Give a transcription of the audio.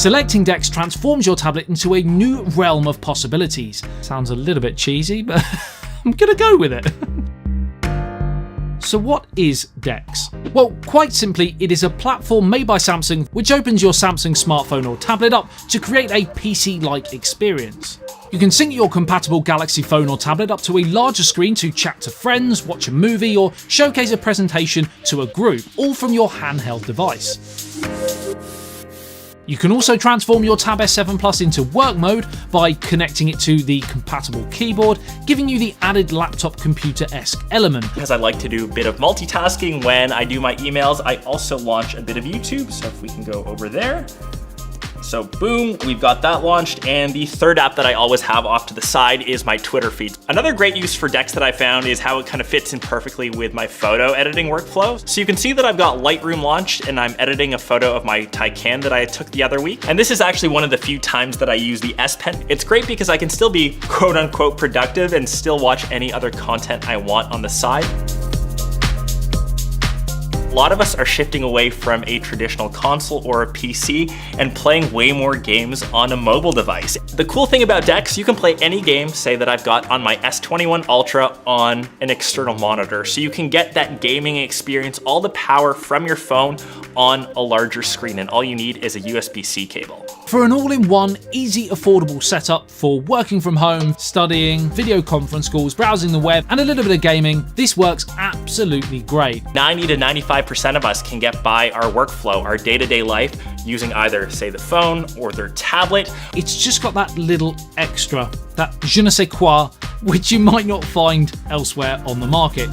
Selecting DeX transforms your tablet into a new realm of possibilities. Sounds a little bit cheesy, but I'm gonna go with it. So what is DeX? Well, quite simply, it is a platform made by Samsung which opens your Samsung smartphone or tablet up to create a PC-like experience. You can sync your compatible Galaxy phone or tablet up to a larger screen to chat to friends, watch a movie, or showcase a presentation to a group, all from your handheld device. You can also transform your Tab S7 Plus into work mode by connecting it to the compatible keyboard, giving you the added laptop computer-esque element. Because I like to do a bit of multitasking when I do my emails, I also launch a bit of YouTube. So if we can go over there. So boom, we've got that launched. And the third app that I always have off to the side is my Twitter feed. Another great use for DeX that I found is how it kind of fits in perfectly with my photo editing workflow. So you can see that I've got Lightroom launched and I'm editing a photo of my Taycan that I took the other week. And this is actually one of the few times that I use the S Pen. It's great because I can still be quote unquote productive and still watch any other content I want on the side. A lot of us are shifting away from a traditional console or a PC and playing way more games on a mobile device. The cool thing about DeX, you can play any game, say that I've got on my S21 Ultra on an external monitor. So you can get that gaming experience, all the power from your phone on a larger screen, and all you need is a USB-C cable. For an all-in-one, easy, affordable setup for working from home, studying, video conference calls, browsing the web, and a little bit of gaming, this works absolutely great. 90 to 95% of us can get by our workflow, our day-to-day life, using either, say, the phone or their tablet. It's just got that little extra, that je ne sais quoi, which you might not find elsewhere on the market.